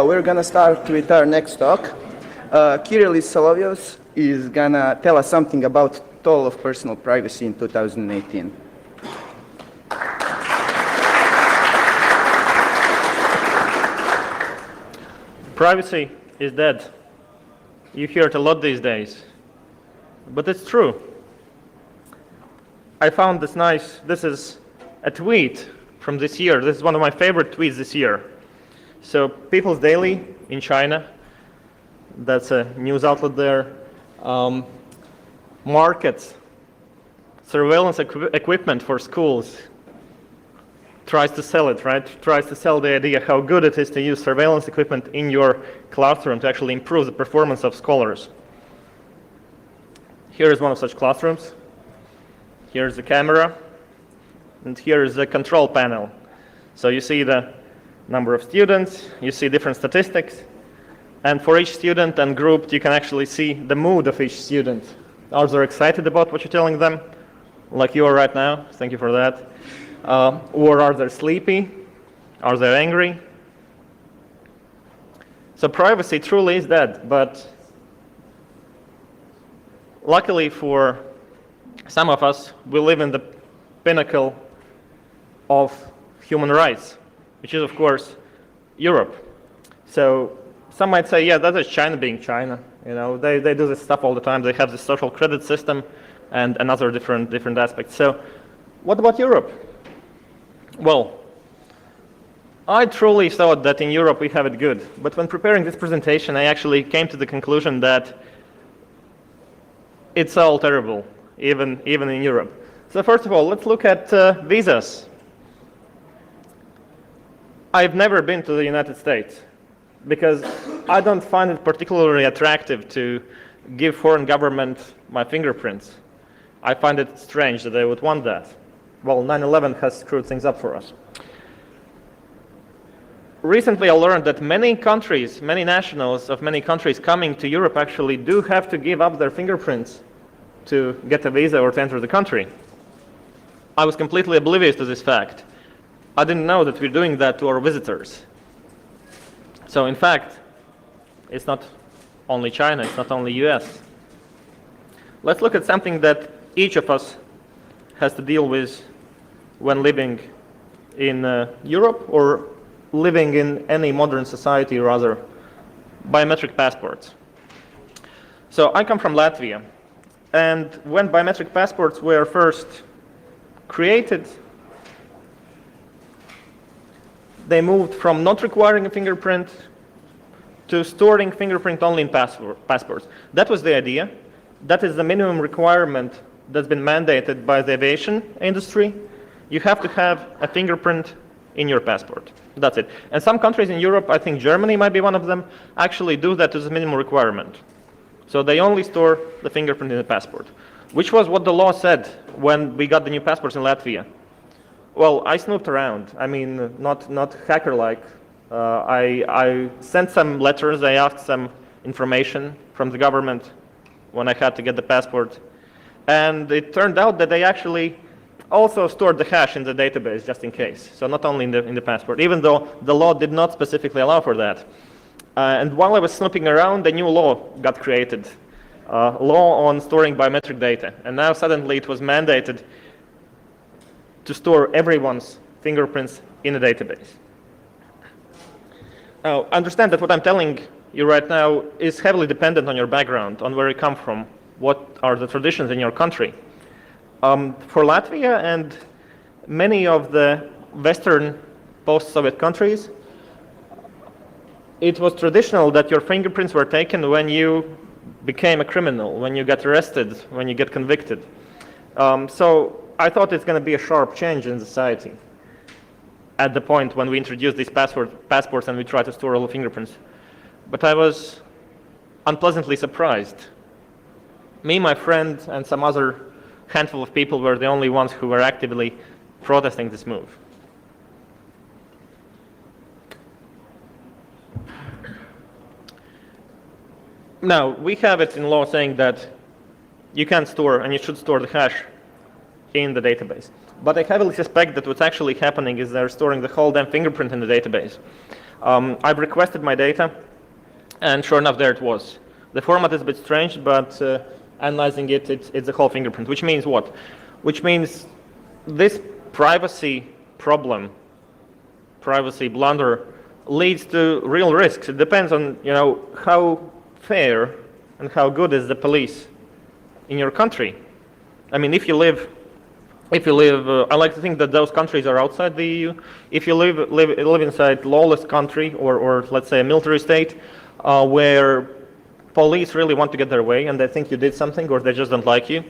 we're gonna start with our next talk. Kirils Solovjovs is gonna tell us something about toll of personal privacy in 2018. Privacy is dead. You hear it a lot these days, but it's true. I found this is a tweet from this year. This is one of my favorite tweets this year. So People's Daily in China, that's a news outlet there, markets surveillance equipment for schools, tries to sell it, right? Tries to sell the idea how good it is to use surveillance equipment in your classroom to actually improve the performance of scholars. Here is one of such classrooms. Here's the camera, and here is the control panel. So you see the number of students, you see different statistics, and for each student and group you can actually see the mood of each student. Are they excited about what you're telling them, like you are right now? Thank you for that. Or are they sleepy? Are they angry? So privacy truly is dead, but luckily for some of us, we live in the pinnacle of human rights, which is, of course, Europe. So some might say, yeah, that is China being China. You know, they do this stuff all the time. They have this social credit system and another different aspects. So what about Europe? Well, I truly thought that in Europe we have it good. But when preparing this presentation, I actually came to the conclusion that it's all terrible, even in Europe. So first of all, let's look at visas. I've never been to the United States because I don't find it particularly attractive to give foreign government my fingerprints. I find it strange that they would want that. Well, 9/11 has screwed things up for us. Recently I learned that many countries, many nationals of many countries coming to Europe actually do have to give up their fingerprints to get a visa or to enter the country. I was completely oblivious to this fact. I didn't know that we're doing that to our visitors. So in fact, it's not only China, it's not only US. Let's look at something that each of us has to deal with when living in Europe or living in any modern society, rather, biometric passports. So I come from Latvia, and when biometric passports were first created, they moved from not requiring a fingerprint to storing fingerprint only in passports. That was the idea. That is the minimum requirement that's been mandated by the aviation industry. You have to have a fingerprint in your passport. That's it. And some countries in Europe, I think Germany might be one of them, actually do that as a minimum requirement. So they only store the fingerprint in the passport, which was what the law said when we got the new passports in Latvia. Well, I snooped around. I mean, not hacker-like. I sent some letters. I asked some information from the government when I had to get the passport. And it turned out that they actually also stored the hash in the database just in case. So not only in the passport, even though the law did not specifically allow for that. And while I was snooping around, a new law got created, law on storing biometric data. And now suddenly it was mandated to store everyone's fingerprints in a database. Now, understand that what I'm telling you right now is heavily dependent on your background, on where you come from, what are the traditions in your country. For Latvia and many of the Western post-Soviet countries, it was traditional that your fingerprints were taken when you became a criminal, when you got arrested, when you get convicted. So I thought it's going to be a sharp change in society at the point when we introduced these passports and we try to store all the fingerprints. But I was unpleasantly surprised. Me, my friend, and some other handful of people were the only ones who were actively protesting this move. Now, we have it in law saying that you can store and you should store the hash in the database. But I heavily suspect that what's actually happening is they're storing the whole damn fingerprint in the database. I've requested my data, and sure enough, there it was. The format is a bit strange, but analyzing it, it's a whole fingerprint, which means what? Which means this privacy problem, privacy blunder, leads to real risks. It depends on, how fair and how good is the police in your country. I mean, if you live, I like to think that those countries are outside the EU. If you live inside lawless country or let's say a military state, where police really want to get their way and they think you did something or they just don't like you,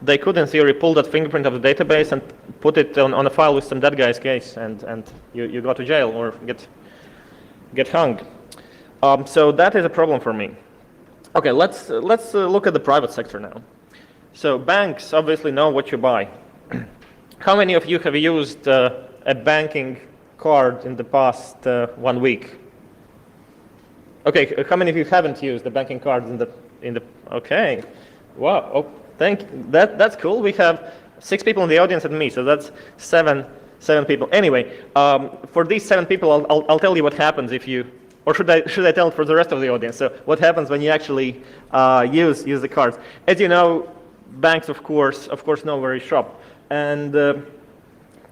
they could in theory pull that fingerprint of the database and put it on a file with some dead guy's case, and you go to jail or get hung. So that is a problem for me. Okay, let's look at the private sector now. So banks obviously know what you buy. How many of you have used a banking card in the past 1 week? Okay, how many of you haven't used the banking card in the? Okay, wow. Oh, that's cool. We have 6 people in the audience and me, so that's seven people. Anyway, for these 7 people, I'll tell you what happens if you, or should I tell it for the rest of the audience? So what happens when you actually use the cards? As you know, banks of course know where you shop, and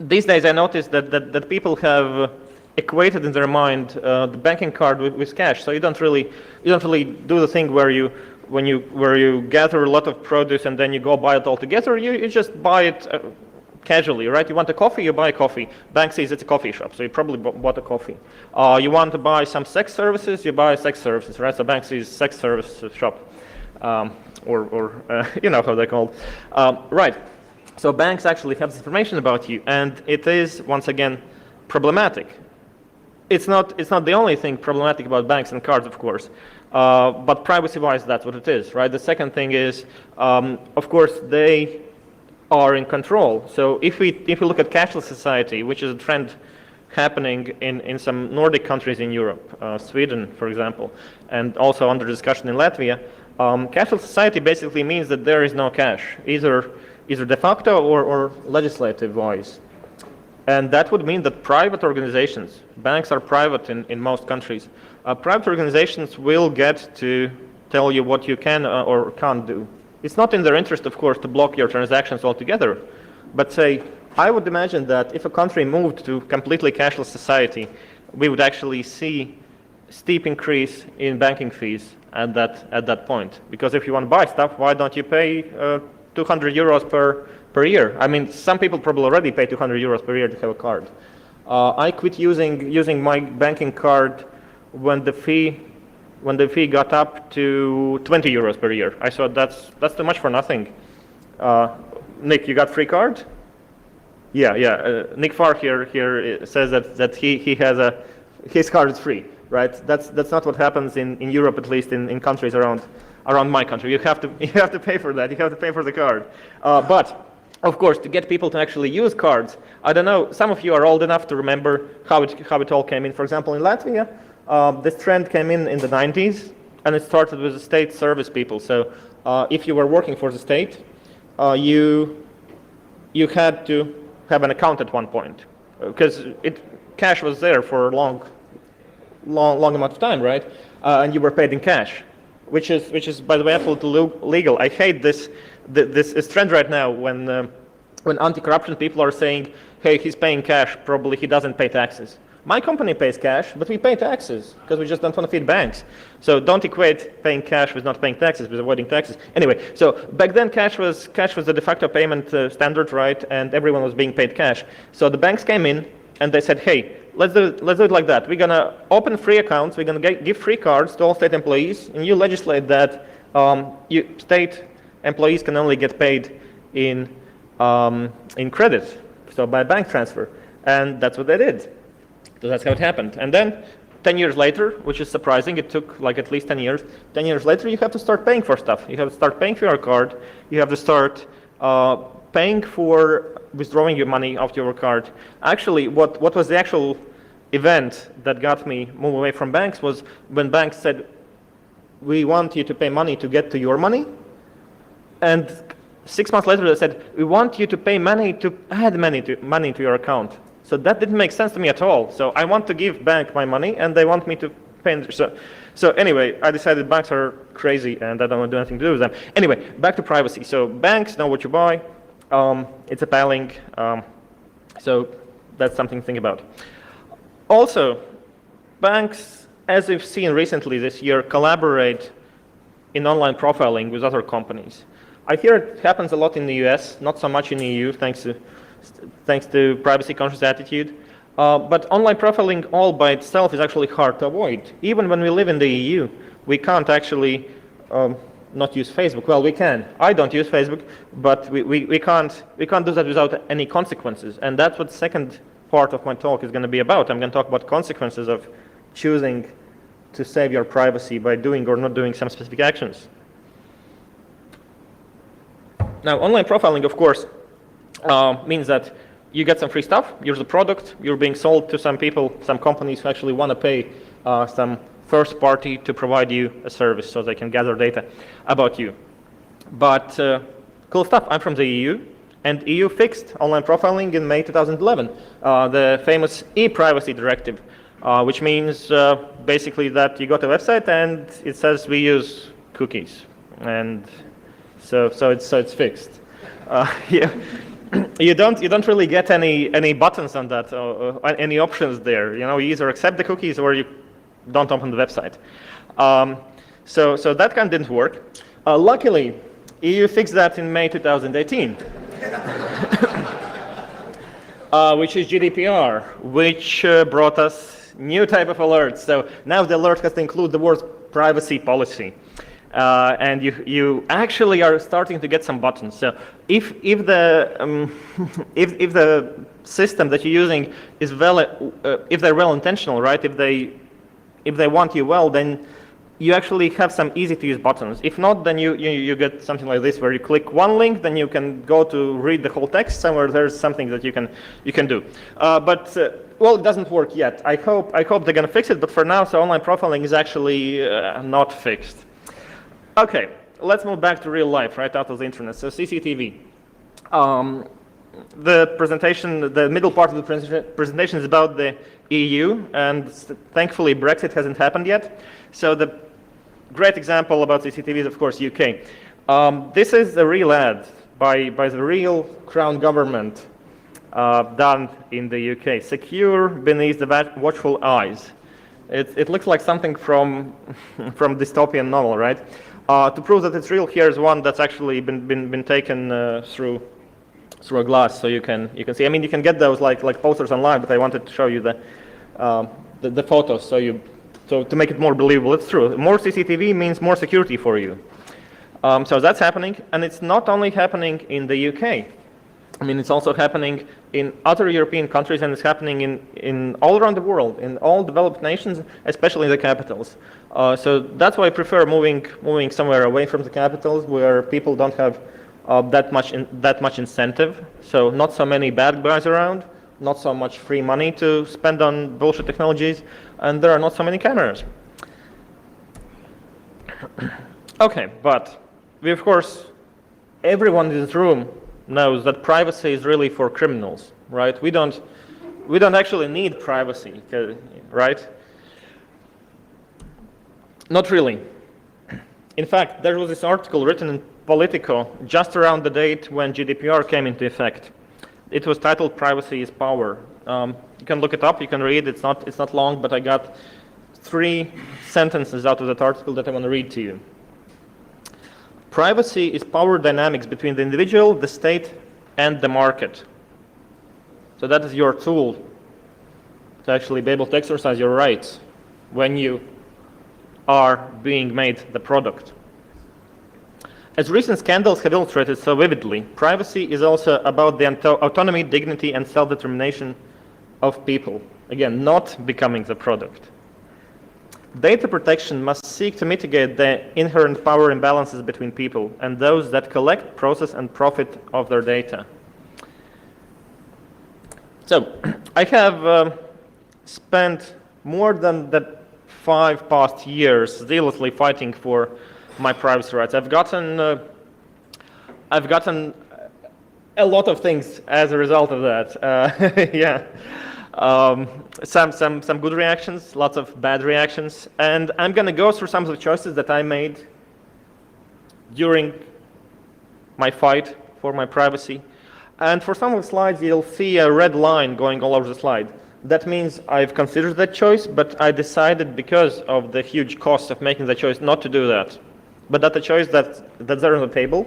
these days I noticed that people have equated in their mind the banking card with cash. So you don't really do the thing where you gather a lot of produce and then you go buy it all together. You just buy it casually, right? You want a coffee, you buy a coffee. Bank says it's a coffee shop, so you probably bought a coffee. You want to buy some sex services, you buy sex services, right? So bank says sex service shop, or you know how they're called, right? So banks actually have this information about you, and it is once again problematic. It's not the only thing problematic about banks and cards, of course, but privacy-wise, that's what it is, right? The second thing is, of course, they are in control. So if we look at cashless society, which is a trend happening in some Nordic countries in Europe, Sweden, for example, and also under discussion in Latvia, cashless society basically means that there is no cash, either de facto or legislative-wise. And that would mean that private organizations, banks are private in most countries, private organizations will get to tell you what you can or can't do. It's not in their interest, of course, to block your transactions altogether, but say, I would imagine that if a country moved to completely cashless society, we would actually see steep increase in banking fees at that point. Because if you want to buy stuff, why don't you pay 200 euros per year? I mean, some people probably already pay 200 euros per year to have a card. I quit using my banking card when the fee got up to 20 euros per year. I thought that's too much for nothing. Nick, you got free card? Yeah. Nick Farr here says that he has his card is free, right? That's not what happens in Europe, at least in countries around my country. You have to pay for that. You have to pay for the card. But of course, to get people to actually use cards, I don't know. Some of you are old enough to remember how it all came in. For example, in Latvia, this trend came in the 90s, and it started with the state service people. So if you were working for the state, you had to have an account at one point, because cash was there for a long amount of time, right? And you were paid in cash, which is by the way absolutely legal. I hate this trend right now when anti-corruption people are saying, hey, he's paying cash, probably he doesn't pay taxes. My company pays cash, but we pay taxes because we just don't want to feed banks. So don't equate paying cash with not paying taxes, with avoiding taxes. Anyway, so back then cash was the de facto payment standard, right? And everyone was being paid cash. So the banks came in and they said, hey, let's do it like that. We're gonna open free accounts. We're gonna give free cards to all state employees, and you legislate that state employees can only get paid in credit, so by bank transfer, and that's what they did. So that's how it happened. And then 10 years later, which is surprising, it took like at least 10 years. 10 years later, you have to start paying for stuff. You have to start paying for your card. You have to start paying for withdrawing your money off your card. Actually, what was the actual event that got me move away from banks was when banks said, we want you to pay money to get to your money. And 6 months later, they said, we want you to pay money to add money to your account. So that didn't make sense to me at all. So I want to give bank my money, and they want me to pay. So anyway, I decided banks are crazy, and I don't want to do anything to do with them. Anyway, back to privacy. So banks know what you buy. It's appalling. So that's something to think about. Also, banks, as we've seen recently this year, collaborate in online profiling with other companies. I hear it happens a lot in the US, not so much in the EU, thanks to privacy-conscious attitude. But online profiling all by itself is actually hard to avoid. Even when we live in the EU, we can't actually not use Facebook. Well, we can. I don't use Facebook, but we can't do that without any consequences. And that's what the second part of my talk is going to be about. I'm going to talk about consequences of choosing to save your privacy by doing or not doing some specific actions. Now, online profiling, of course, means that you get some free stuff, here's a product, you're being sold to some people, some companies who actually want to pay some first party to provide you a service so they can gather data about you. But cool stuff, I'm from the EU, and EU fixed online profiling in May 2011, the famous e-privacy directive, which means basically that you go to a website and it says we use cookies, and so it's fixed. Yeah. You don't really get any buttons on that, or any options there. You know, you either accept the cookies or you don't open the website. So that kind of didn't work. Luckily, EU fixed that in May 2018, which is GDPR, which brought us new type of alerts. So now the alert has to include the word privacy policy. And you actually are starting to get some buttons. So if the if the system that you're using is if they're well intentional, right? If they want you well, then you actually have some easy to use buttons. If not, then you get something like this, where you click one link, then you can go to read the whole text. Somewhere there's something that you can do. Well, it doesn't work yet. I hope they're going to fix it. But for now, so online profiling is actually not fixed. Okay, let's move back to real life, right out of the internet. So CCTV. The presentation, the middle part of the presentation is about the EU, and thankfully Brexit hasn't happened yet. So the great example about CCTV is, of course, UK. This is a real ad by the real Crown government done in the UK. Secure beneath the watchful eyes. It looks like something from dystopian novel, right? To prove that it's real, here's one that's actually been taken through a glass, so you can see. I mean, you can get those like posters online, but I wanted to show you the photos, so to make it more believable. It's true. More CCTV means more security for you. So that's happening, and it's not only happening in the UK. I mean, it's also happening in other European countries, and it's happening in all around the world, in all developed nations, especially in the capitals. So that's why I prefer moving somewhere away from the capitals, where people don't have that much incentive. So not so many bad guys around, not so much free money to spend on bullshit technologies, and there are not so many cameras. Okay, but we, of course, everyone in this room knows that privacy is really for criminals, right? We don't actually need privacy, right? Not really. In fact, there was this article written in Politico just around the date when GDPR came into effect. It was titled "Privacy is Power." You can look it up. You can read. It's not long, but I got 3 sentences out of that article that I want to read to you. Privacy is power dynamics between the individual, the state, and the market. So that is your tool to actually be able to exercise your rights when you are being made the product. As recent scandals have illustrated so vividly, privacy is also about the autonomy, dignity, and self-determination of people. Again, not becoming the product. Data protection must seek to mitigate the inherent power imbalances between people and those that collect, process, and profit of their data. So, I have spent more than the 5 past years zealously fighting for my privacy rights. I've gotten a lot of things as a result of that. Yeah. Some good reactions, lots of bad reactions, and I'm going to go through some of the choices that I made during my fight for my privacy. And for some of the slides, you'll see a red line going all over the slide. That means I've considered that choice, but I decided because of the huge cost of making the choice not to do that. But that's a choice that's there on the table.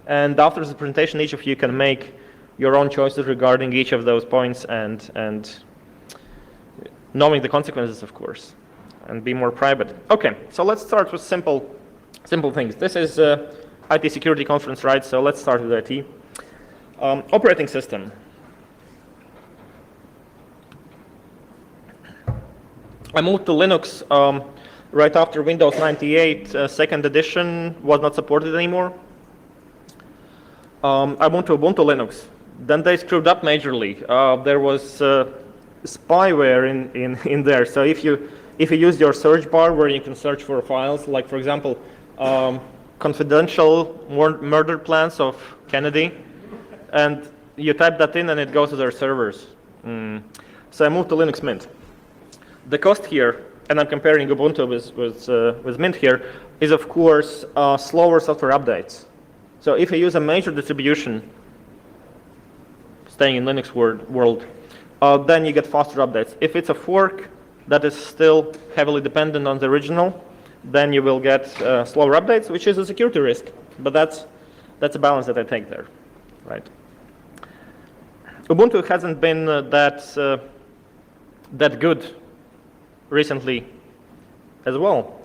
And after the presentation, each of you can make your own choices regarding each of those points and knowing the consequences, of course, and be more private. Okay, so let's start with simple things. This is IT security conference, right? So let's start with IT. Operating system. I moved to Linux right after Windows 98 second edition was not supported anymore. I moved to Ubuntu Linux. Then they screwed up majorly. There was spyware in there. So if you use your search bar where you can search for files, like for example, confidential murder plans of Kennedy, and you type that in and it goes to their servers. So I moved to Linux Mint. The cost here, and I'm comparing Ubuntu with Mint here, is of course slower software updates. So if you use a major distribution, staying in Linux world, then you get faster updates. If it's a fork that is still heavily dependent on the original, then you will get slower updates, which is a security risk. But that's a balance that I take there, right? Ubuntu hasn't been that good recently as well.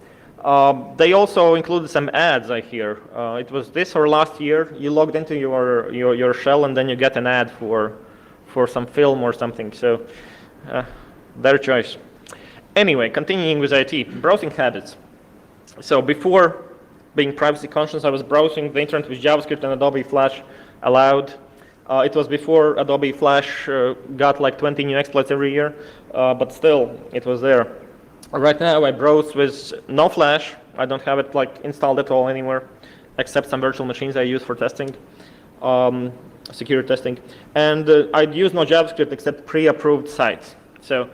They also included some ads, I hear. It was this or last year. You logged into your shell and then you get an ad for some film or something. So their choice. Anyway, continuing with IT, browsing habits. So before being privacy conscious, I was browsing the internet with JavaScript and Adobe Flash allowed. It was before Adobe Flash got like 20 new exploits every year, but still, it was there. Right now, I browse with no Flash. I don't have it like installed at all anywhere, except some virtual machines I use for testing, security testing. And I'd use no JavaScript except pre-approved sites. So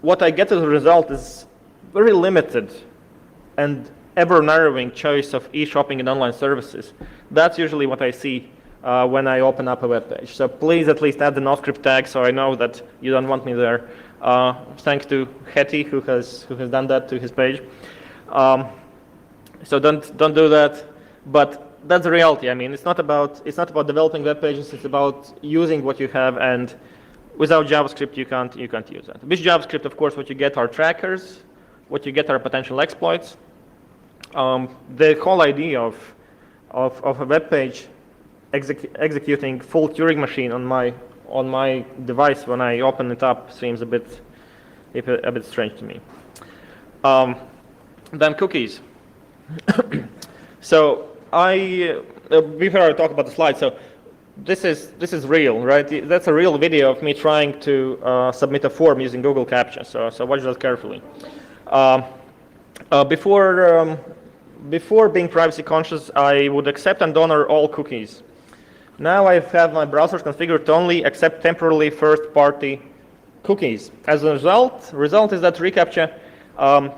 what I get as a result is very limited and ever-narrowing choice of e-shopping and online services. That's usually what I see when I open up a web page. So please at least add the no-script tag so I know that you don't want me there. Thanks to Hetty who has done that to his page. So don't do that. But that's the reality. I mean, it's not about developing web pages. It's about using what you have, and without JavaScript you can't use that. With JavaScript, of course, what you get are trackers. What you get are potential exploits. The whole idea of a web page executing full Turing machine on my device when I open it up seems a bit strange to me. Then cookies. So before I talk about the slide, so this is real, right? That's a real video of me trying to submit a form using Google CAPTCHA. So watch that carefully. Before being privacy conscious, I would accept and honor all cookies. Now I have my browsers configured to only accept temporarily first-party cookies. As a result is that reCAPTCHA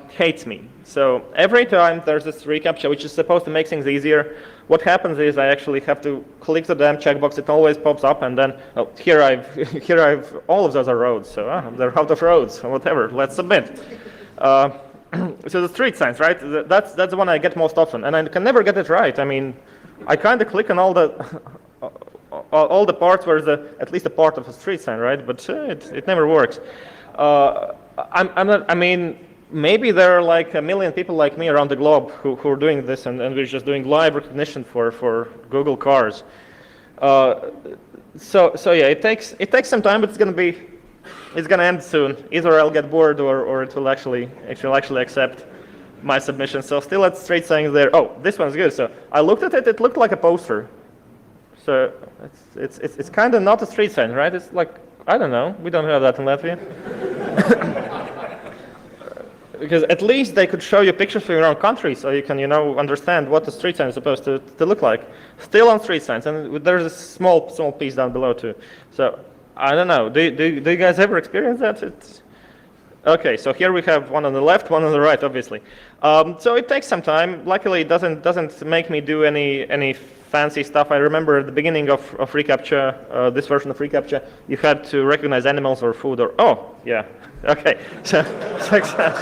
hates me. So every time there's this reCAPTCHA, which is supposed to make things easier, what happens is I actually have to click the damn checkbox. It always pops up, and then here I've all of those are roads. So they're out of roads or whatever. Let's submit. So the street signs, right? That's the one I get most often, and I can never get it right. I mean, I kind of click on all the parts where there's at least a part of a street sign, right? But it never works. I mean, maybe there are like 1 million people like me around the globe who are doing this, and we're just doing live recognition for Google cars. So yeah, it takes some time, but it's gonna end soon. Either I'll get bored or it will actually accept my submission. So still at straight saying there. Oh, this one's good. So I looked at it. It looked like a poster. So it's kind of not a street sign, right? It's like, I don't know. We don't have that in Latvia. because at least they could show you pictures from your own country, so you can, understand what the street sign is supposed to look like. Still on street signs, and there's a small piece down below too. So I don't know. Do you guys ever experience that? Okay, so here we have one on the left, one on the right, obviously. So it takes some time. Luckily, it doesn't make me do any fancy stuff. I remember at the beginning of reCAPTCHA, this version of reCAPTCHA, you had to recognize animals or food or, oh, yeah, okay, so success.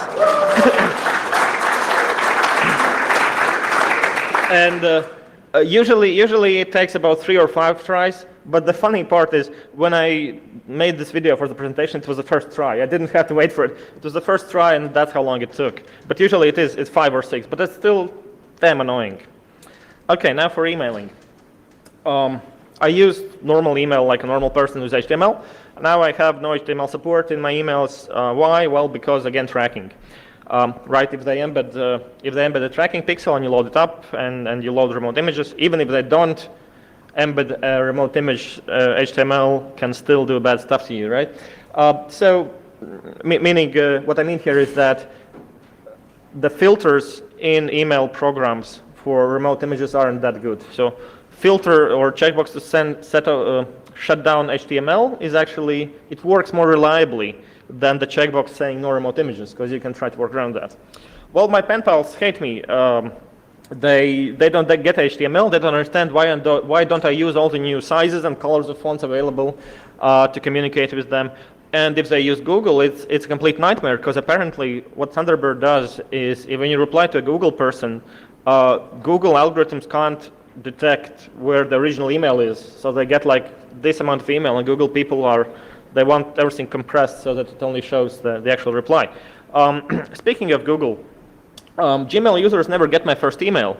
And usually it takes about 3 or 5 tries, but the funny part is when I made this video for the presentation, it was the first try. I didn't have to wait for it. It was the first try, and that's how long it took. But usually it's 5 or 6, but that's still damn annoying. Okay, now for emailing. I used normal email like a normal person who's HTML. Now I have no HTML support in my emails. Why? Well, because again, tracking. Right, if they embed a tracking pixel and you load it up and you load remote images, even if they don't embed a remote image, HTML can still do bad stuff to you, right? Meaning what I mean here is that the filters in email programs for remote images aren't that good. So filter or checkbox to shut down HTML is actually, it works more reliably than the checkbox saying no remote images, because you can try to work around that. Well, my pen pals hate me. They don't get HTML. They don't understand why don't I use all the new sizes and colors of fonts available to communicate with them. And if they use Google, it's a complete nightmare, because apparently what Thunderbird does is when you reply to a Google person, Google algorithms can't detect where the original email is. So they get like this amount of email, and Google people they want everything compressed so that it only shows the actual reply. Speaking of Google, Gmail users never get my first email.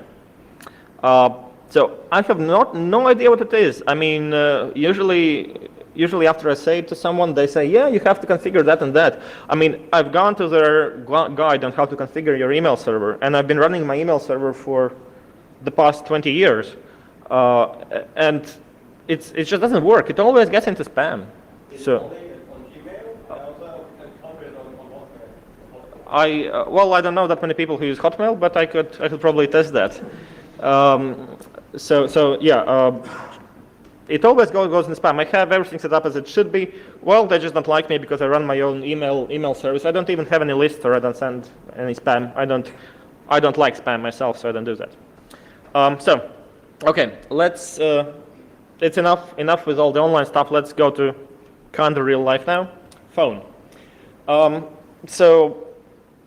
So I have no idea what it is. I mean, usually after I say it to someone, they say, yeah, you have to configure that and that. I mean, I've gone to their guide on how to configure your email server, and I've been running my email server for the past 20 years. And it just doesn't work. It always gets into spam. So I don't know that many people who use Hotmail, but I could probably test that. It always goes in spam. I have everything set up as it should be. Well, they just don't like me because I run my own email service. I don't even have any list, or I don't send any spam. I don't like spam myself, so I don't do that. Okay, let's. It's enough with all the online stuff. Let's go to kind of real life now. Phone. So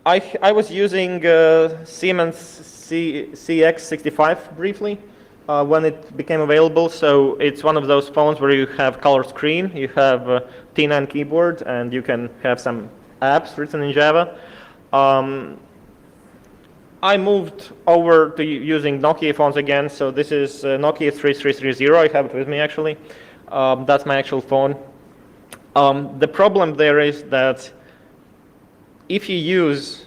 I was using Siemens CX65 briefly when it became available. So it's one of those phones where you have color screen, you have a T9 keyboard, and you can have some apps written in Java. I moved over to using Nokia phones again. So this is Nokia 3330. I have it with me actually. That's my actual phone. The problem there is that if you use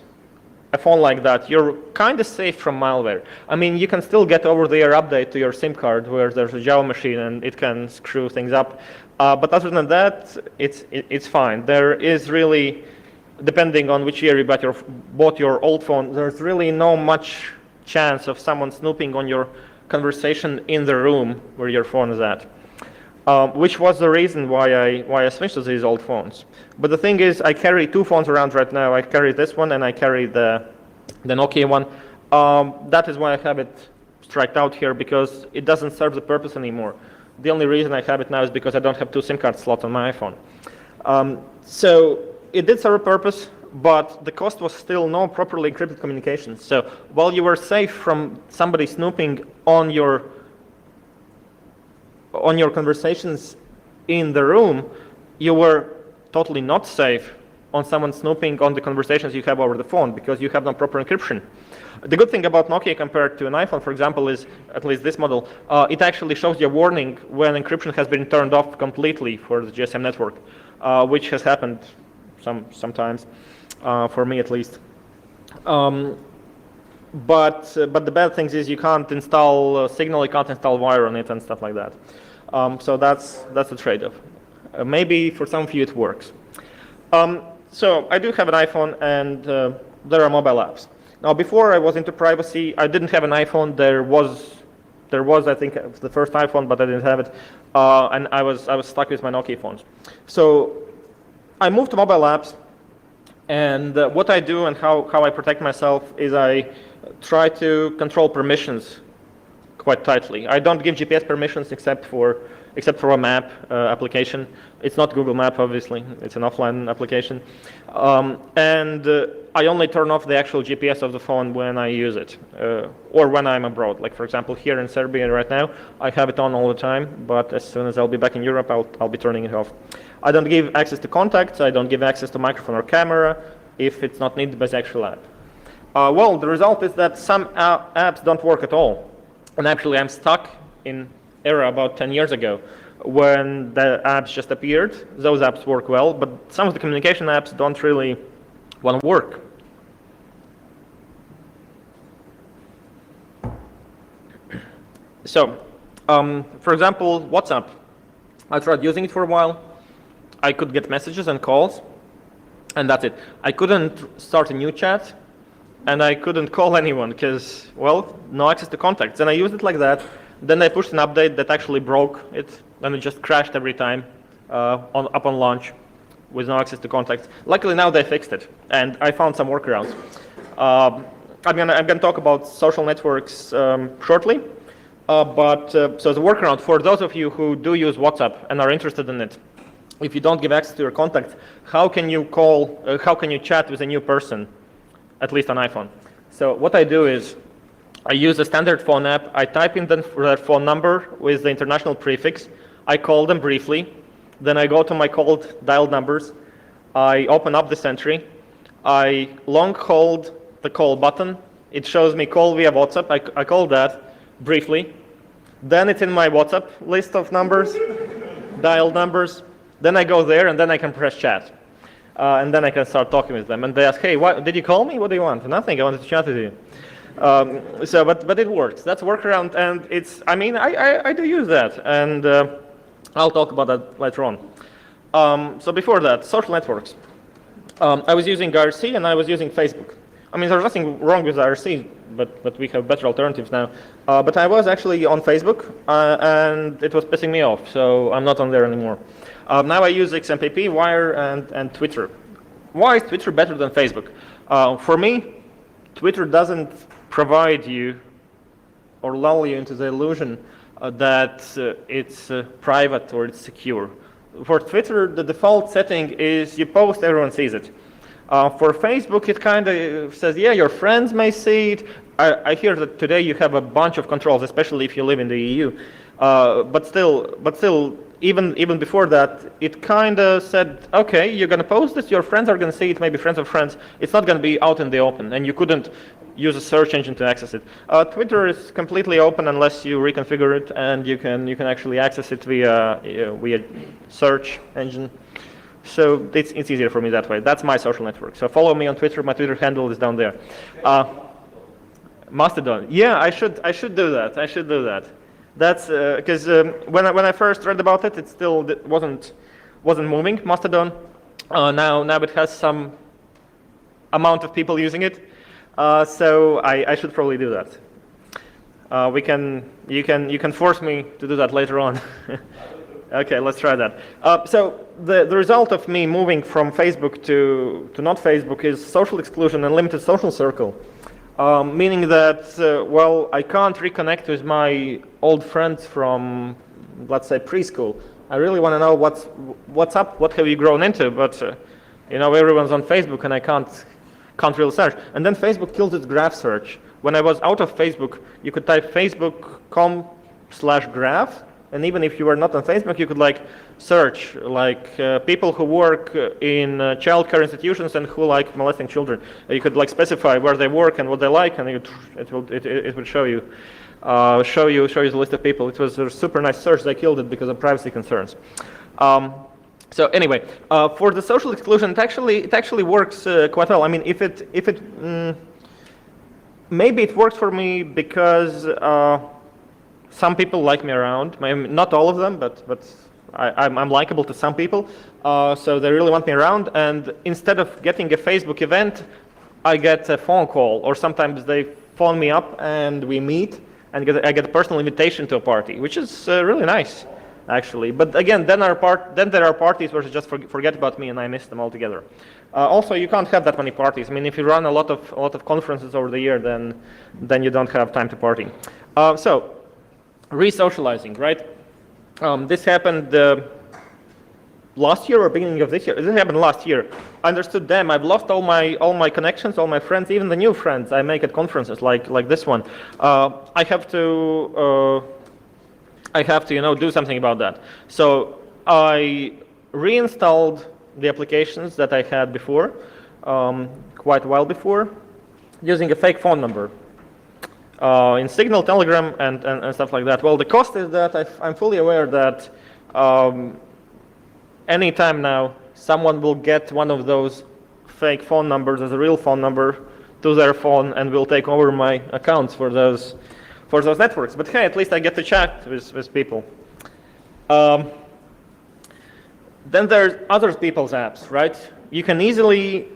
a phone like that, you're kind of safe from malware. I mean, you can still get over-the-air update to your SIM card where there's a Java machine and it can screw things up. But other than that, it's fine. There is really, depending on which year you bought your old phone, there's really no much chance of someone snooping on your conversation in the room where your phone is at. Which was the reason why I switched to these old phones. But the thing is, I carry 2 phones around right now. I carry this one and I carry the Nokia one. That is why I have it striked out here, because it doesn't serve the purpose anymore. The only reason I have it now is because I don't have 2 SIM card slots on my iPhone. So it did serve a purpose, but the cost was still no properly encrypted communications. So while you were safe from somebody snooping on your conversations in the room, you were totally not safe on someone snooping on the conversations you have over the phone, because you have no proper encryption. The good thing about Nokia compared to an iPhone, for example, is, at least this model, it actually shows you a warning when encryption has been turned off completely for the GSM network, which has happened sometimes, for me at least. But the bad thing is you can't install Signal, you can't install Wire on it and stuff like that. So that's the trade-off. Maybe for some of you it works. So I do have an iPhone, and there are mobile apps. Now, before I was into privacy, I didn't have an iPhone. There was, I think, the first iPhone, but I didn't have it, and I was stuck with my Nokia phones. So I moved to mobile apps, and what I do and how I protect myself is I try to control permissions quite tightly. I don't give GPS permissions except for a map application. It's not Google Map, obviously. It's an offline application. And I only turn off the actual GPS of the phone when I use it, or when I'm abroad. Like, for example, here in Serbia right now, I have it on all the time, but as soon as I'll be back in Europe, I'll be turning it off. I don't give access to contacts. I don't give access to microphone or camera if it's not needed by the actual app. Well, the result is that some apps don't work at all. And actually, I'm stuck in era about 10 years ago when the apps just appeared. Those apps work well, but some of the communication apps don't really want to work. So, for example, WhatsApp. I tried using it for a while. I could get messages and calls, and that's it. I couldn't start a new chat, and I couldn't call anyone because, well, no access to contacts. And I used it like that. Then I pushed an update that actually broke it, and it just crashed every time upon launch with no access to contacts. Luckily now they fixed it, and I found some workarounds. I'm gonna talk about social networks shortly, so the workaround for those of you who do use WhatsApp and are interested in it, if you don't give access to your contacts, how can you chat with a new person, at least on iPhone? So what I do is, I use a standard phone app. I type in their phone number with the international prefix. I call them briefly. Then I go to my dialed numbers. I open up this entry. I long hold the call button. It shows me call via WhatsApp. I call that briefly. Then it's in my WhatsApp list of numbers, dialed numbers. Then I go there, and then I can press chat. And then I can start talking with them. And they ask, hey, did you call me? What do you want? Nothing. I wanted to chat with you. But it works. That's a workaround, and I do use that, and I'll talk about that later on. So before that, social networks. I was using IRC and I was using Facebook. I mean, there's nothing wrong with IRC, but we have better alternatives now. But I was actually on Facebook, and it was pissing me off, so I'm not on there anymore. Now I use XMPP, Wire, and Twitter. Why is Twitter better than Facebook? For me, Twitter doesn't provide you or lull you into the illusion that it's private or it's secure. For Twitter, the default setting is you post, everyone sees it. For Facebook, it kind of says, yeah, your friends may see it. I hear that today you have a bunch of controls, especially if you live in the EU. But still, even before that, it kind of said, okay, you're going to post this, your friends are going to see it, maybe friends of friends. It's not going to be out in the open, and you couldn't use a search engine to access it. Twitter is completely open unless you reconfigure it, and you can actually access it via search engine. So it's easier for me that way. That's my social network. So follow me on Twitter. My Twitter handle is down there. Mastodon. Yeah, I should do that. I should do that. That's because when I first read about it, it still wasn't moving. Mastodon. Now it has some amount of people using it. So I should probably do that. You can force me to do that later on. Okay, let's try that. So the result of me moving from Facebook to not Facebook is social exclusion and limited social circle. Meaning that, well, I can't reconnect with my old friends from, let's say, preschool. I really want to know what's up, what have you grown into, but everyone's on Facebook and I can't really search. And then Facebook killed its graph search. When I was out of Facebook, you could type facebook.com/graph, and even if you were not on Facebook, you could search people who work in childcare institutions and who like molesting children. You could specify where they work and what they like, and it would show you the list of people. It was a super nice search. They killed it because of privacy concerns. So anyway, for the social exclusion, it actually works quite well. I mean, maybe it works for me because some people like me around. Not all of them, but I'm likable to some people. So they really want me around. And instead of getting a Facebook event, I get a phone call, or sometimes they phone me up and we meet, and I get a personal invitation to a party, which is really nice, actually. But again, then there are parties where they just forget about me and I miss them altogether. Also, you can't have that many parties. I mean, if you run a lot of conferences over the year, then you don't have time to party. So, re-socializing, right? This happened last year or beginning of this year. This happened last year. I understood them. I've lost all my connections, all my friends, even the new friends I make at conferences like this one. I have to do something about that. So I reinstalled the applications that I had before, quite a while before, using a fake phone number. In Signal, Telegram, and stuff like that. Well, the cost is that I'm fully aware that anytime now someone will get one of those fake phone numbers as a real phone number to their phone and will take over my accounts for those networks. But hey, at least I get to chat with people. Then there's other people's apps, right? You can easily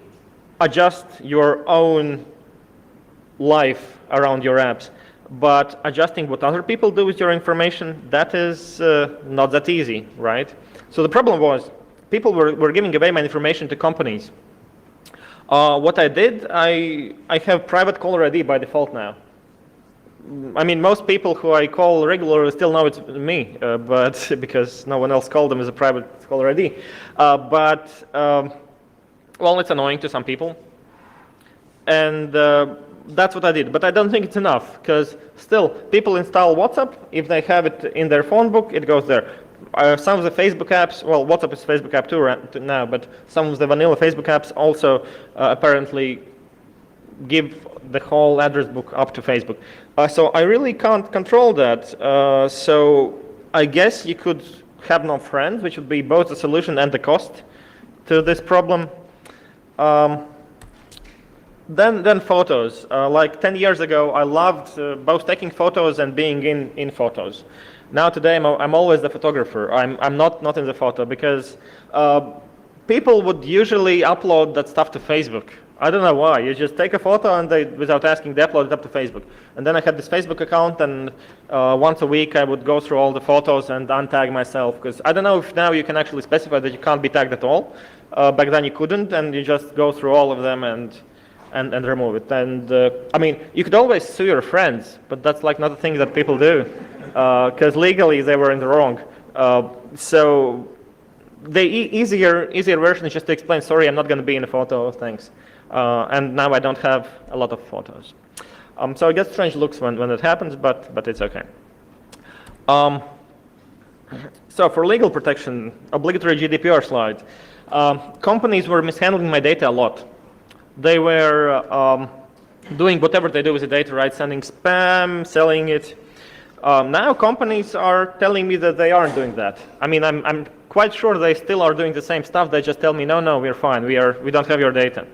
adjust your own life around your apps, but adjusting what other people do with your information, that is not that easy, right? So the problem was people were giving away my information to companies. What I did, I have private caller ID by default now. I mean, most people who I call regularly still know it's me, but because no one else called them as a private caller ID. Well, it's annoying to some people. And that's what I did, but I don't think it's enough, because still, people install WhatsApp. If they have it in their phone book, it goes there. Some of the Facebook apps, well, WhatsApp is Facebook app too now, but some of the vanilla Facebook apps also apparently give the whole address book up to Facebook. So I really can't control that. So I guess you could have no friends, which would be both the solution and the cost to this problem. Then photos. Like 10 years ago, I loved both taking photos and being in photos. Now today, I'm always the photographer. I'm not in the photo, because people would usually upload that stuff to Facebook. I don't know why. You just take a photo and without asking, they upload it up to Facebook. And then I had this Facebook account, and once a week I would go through all the photos and untag myself, because I don't know if now you can actually specify that you can't be tagged at all. Back then you couldn't, and you just go through all of them and remove it. And I mean, you could always sue your friends, but that's like not a thing that people do, because legally they were in the wrong. So the easier version is just to explain, sorry, I'm not going to be in a photo, thanks. And now I don't have a lot of photos. So it gets strange looks when it happens, but it's okay. So for legal protection, obligatory GDPR slide. Companies were mishandling my data a lot. They were doing whatever they do with the data, right? Sending spam, selling it. Now companies are telling me that they aren't doing that. I mean, I'm quite sure they still are doing the same stuff. They just tell me, no, we're fine. We don't have your data.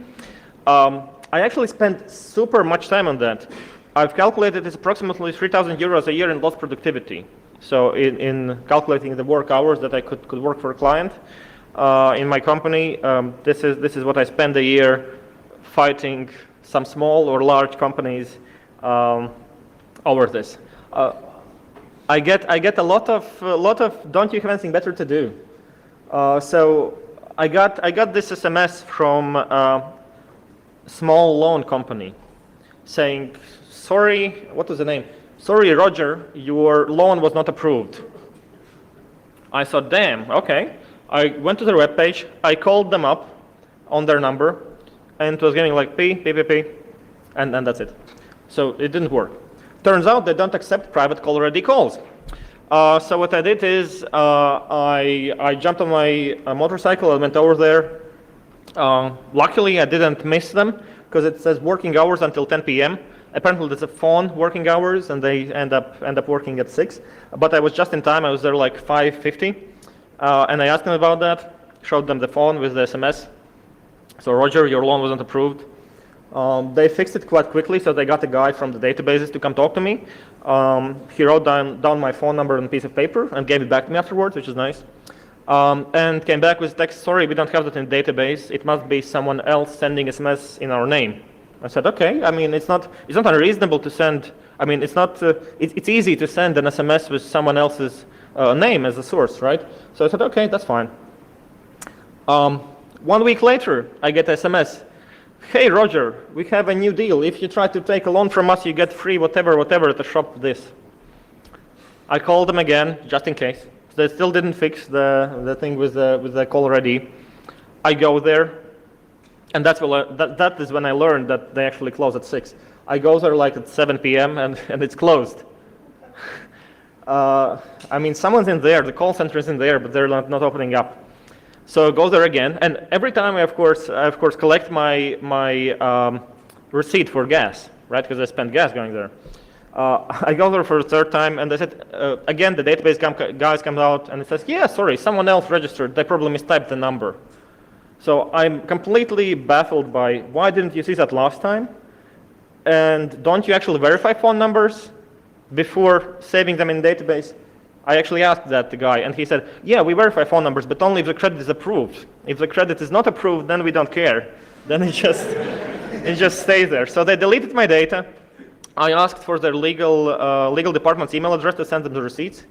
I actually spent super much time on that. I've calculated it's approximately 3,000 euros a year in lost productivity. So in calculating the work hours that I could work for a client in my company, this is what I spend a year fighting some small or large companies over this. I get a lot of don't you have anything better to do? So I got this SMS from a small loan company saying, sorry, what was the name? Sorry, Roger, your loan was not approved. I thought, damn, okay. I went to their webpage, I called them up on their number, and it was getting like P, and that's it. So it didn't work. Turns out they don't accept private caller ID calls. So what I did is I jumped on my motorcycle and went over there. Luckily, I didn't miss them because it says working hours until 10 p.m. Apparently, there's a phone working hours, and they end up working at 6. But I was just in time. I was there like 5:50, and I asked them about that. Showed them the phone with the SMS. So Roger, your loan wasn't approved. They fixed it quite quickly, so they got a guy from the databases to come talk to me. He wrote down my phone number on a piece of paper and gave it back to me afterwards, which is nice. And came back with text, sorry, we don't have that in the database. It must be someone else sending SMS in our name. I said, okay. I mean, it's not unreasonable to send. I mean, it's easy to send an SMS with someone else's name as a source, right? So I said, okay, that's fine. 1 week later, I get SMS. Hey, Roger, we have a new deal. If you try to take a loan from us, you get free whatever at the shop this. I called them again, just in case. They still didn't fix the thing with the caller ID. I go there, and that is when I learned that they actually close at 6. I go there like at 7 p.m. and it's closed. I mean, someone's in there, the call center is in there, but they're not opening up. So I go there again, and every time I of course collect my receipt for gas, right? Because I spent gas going there. I go there for the third time, and they said again the database guys come out and it says, yeah, sorry, someone else registered. They probably mistyped the number. So I'm completely baffled by why didn't you see that last time? And don't you actually verify phone numbers before saving them in database? I actually asked that the guy, and he said, yeah, we verify phone numbers, but only if the credit is approved. If the credit is not approved, then we don't care. Then it just stays there. So they deleted my data. I asked for their legal department's email address to send them the receipts.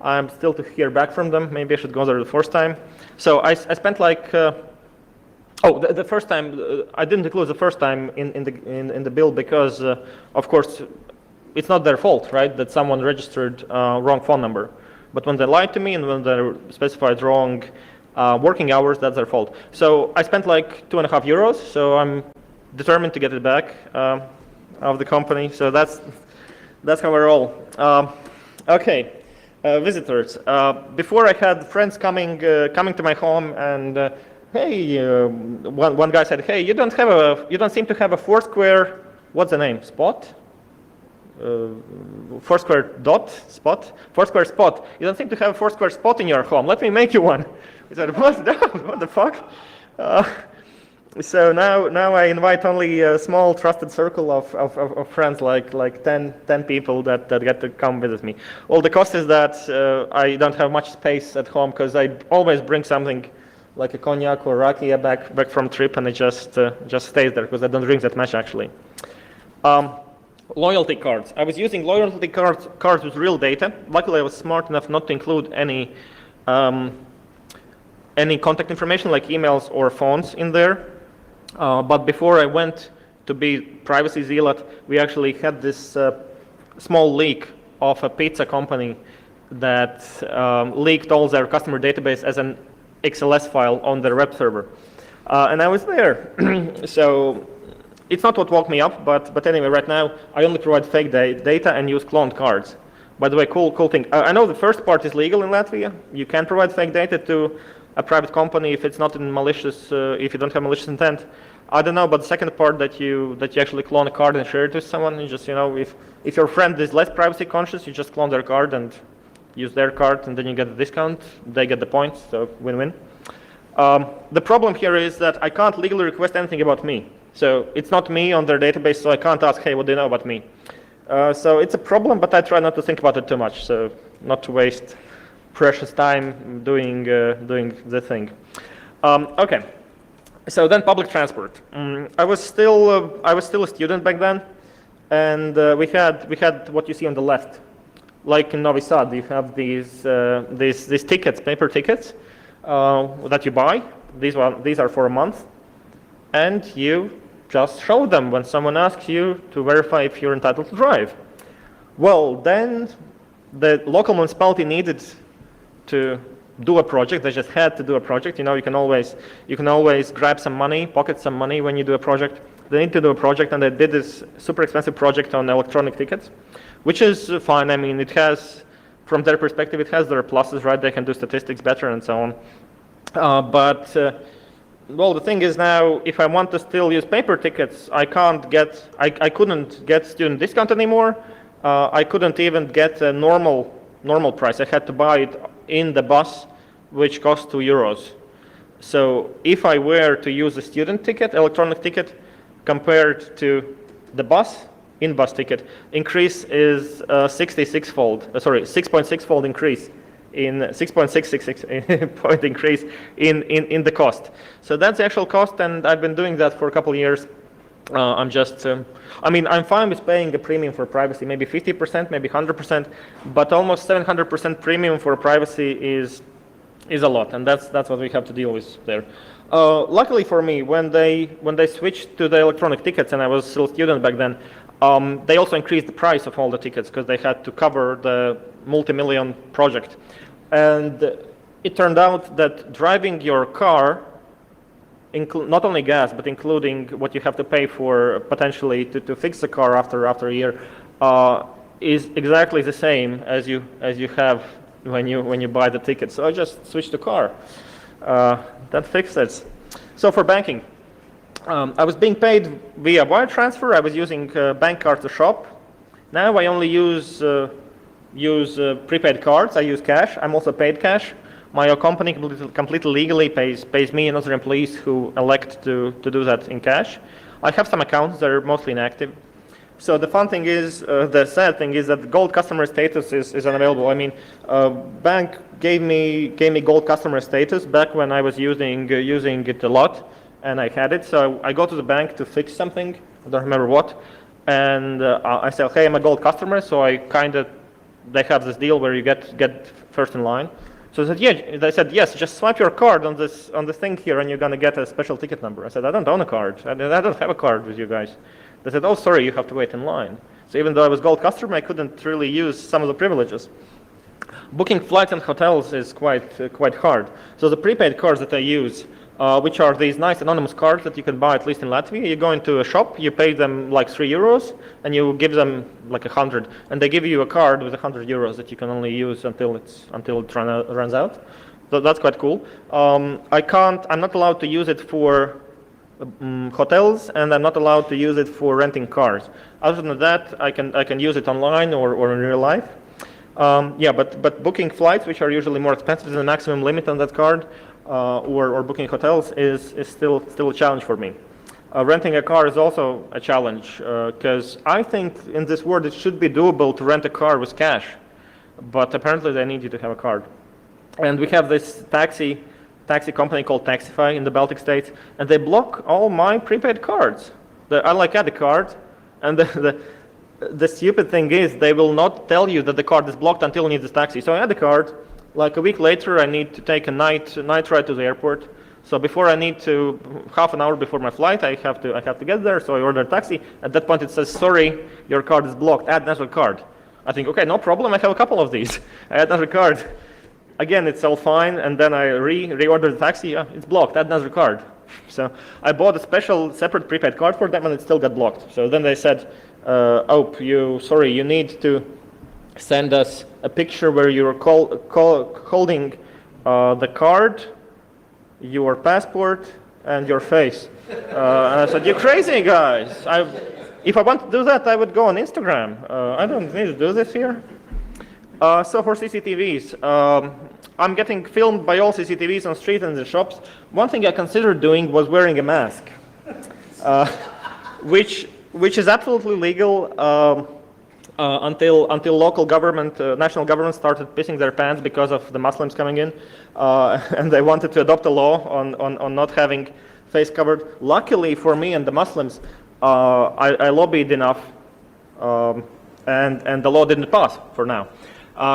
I'm still to hear back from them. Maybe I should go there the first time. So I spent like, the first time, I didn't include the first time in the bill because, of course, it's not their fault, right, that someone registered wrong phone number. But when they lied to me and when they specified wrong working hours, that's their fault. So I spent like €2.50, so I'm determined to get it back of the company. So that's how we roll. Okay, visitors. Before I had friends coming to my home and hey, one guy said, hey, you don't seem to have a Foursquare. What's the name? Spot. Foursquare spot. You don't seem to have a Foursquare spot in your home. Let me make you one. He said, what the fuck? So now I invite only a small trusted circle of friends, like 10 people that get to come visit me. Well, the cost is that I don't have much space at home because I always bring something like a cognac or rakia back from trip, and it just stays there because I don't drink that much actually. Loyalty cards. I was using loyalty cards with real data. Luckily, I was smart enough not to include any contact information like emails or phones in there. But before I went to be privacy zealot, we actually had this small leak of a pizza company that leaked all their customer database as an XLS file on their web server. And I was there. So it's not what woke me up, but anyway, right now I only provide fake data and use cloned cards. By the way, cool thing. I know the first part is legal in Latvia. You can provide fake data to a private company if it's not in malicious, if you don't have malicious intent. I don't know, but the second part that you actually clone a card and share it with someone, you just, if your friend is less privacy conscious, you just clone their card and use their card, and then you get the discount. They get the points, so win-win. The problem here is that I can't legally request anything about me. So it's not me on their database, so I can't ask, hey, what do you know about me? So it's a problem, but I try not to think about it too much, so not to waste precious time doing the thing. Okay, so then public transport. I was still a student back then, and we had what you see on the left. Like in Novi Sad, you have these tickets, paper tickets, that you buy. These are for a month, and you just show them when someone asks you to verify if you're entitled to drive. Well, then the local municipality needed to do a project. They just had to do a project. You can always grab some money, pocket some money when you do a project. They need to do a project, and they did this super expensive project on electronic tickets, which is fine. I mean, it has, from their perspective, it has their pluses, right? They can do statistics better and so on. Well, the thing is now, if I want to still use paper tickets, I couldn't get student discount anymore. I couldn't even get a normal price. I had to buy it in the bus, which cost €2. So if I were to use a student ticket, electronic ticket, compared to the in-bus ticket, increase is 6.6-fold increase. In 6.666 point increase in the cost. So that's the actual cost, and I've been doing that for a couple of years. I'm just, I mean, I'm fine with paying a premium for privacy, maybe 50%, maybe 100%, but almost 700% premium for privacy is a lot, and that's what we have to deal with there. Luckily for me, when they switched to the electronic tickets, and I was still a student back then, they also increased the price of all the tickets because they had to cover the multi-million project. And it turned out that driving your car, not only gas, but including what you have to pay for potentially to fix the car after a year, is exactly the same as you have when you buy the ticket. So I just switched the car. That fixed it. So for banking, I was being paid via wire transfer. I was using bank card to shop. Now I only use prepaid cards. I use cash. I'm also paid cash. My company completely legally pays me and other employees who elect to do that in cash. I have some accounts that are mostly inactive. So the fun thing is, the sad thing is that gold customer status is unavailable. I mean, bank gave me gold customer status back when I was using it a lot, and I had it. So I go to the bank to fix something. I don't remember what, and I say, "Hey, I'm a gold customer." So they have this deal where you get first in line. So they said, yes, just swipe your card on the thing here, and you're gonna get a special ticket number. I said, I don't own a card. I don't have a card with you guys. They said, oh, sorry, you have to wait in line. So even though I was gold customer, I couldn't really use some of the privileges. Booking flights and hotels is quite hard. So the prepaid cards that I use, which are these nice anonymous cards that you can buy, at least in Latvia. You go into a shop, you pay them like €3, and you give them like 100, and they give you a card with €100 that you can only use until it runs out. So that's quite cool. I'm not allowed to use it for hotels, and I'm not allowed to use it for renting cars. Other than that, I can use it online or in real life. But booking flights, which are usually more expensive than the maximum limit on that card, or booking hotels is still a challenge for me. Renting a car is also a challenge because I think in this world it should be doable to rent a car with cash, but apparently they need you to have a card. And we have this taxi company called Taxify in the Baltic states, and they block all my prepaid cards. I add a card, and the stupid thing is they will not tell you that the card is blocked until you need this taxi. So I add a card. Like a week later, I need to take a night ride to the airport. So half an hour before my flight, I have to get there. So I order a taxi. At that point, it says, "Sorry, your card is blocked. Add another card." I think, okay, no problem. I have a couple of these. I add another card. Again, it's all fine, and then I reorder the taxi. It's blocked. Add another card. So I bought a separate prepaid card for them, and it still got blocked. So then they said, you need to send us a picture where you're holding the card, your passport, and your face. And I said, you're crazy, guys. If I want to do that, I would go on Instagram. I don't need to do this here. So for CCTVs, I'm getting filmed by all CCTVs on street and in the shops. One thing I considered doing was wearing a mask, which is absolutely legal until local government, national government started pissing their pants because of the Muslims coming in, and they wanted to adopt a law on not having face covered. Luckily for me and the Muslims, I lobbied enough, and the law didn't pass for now.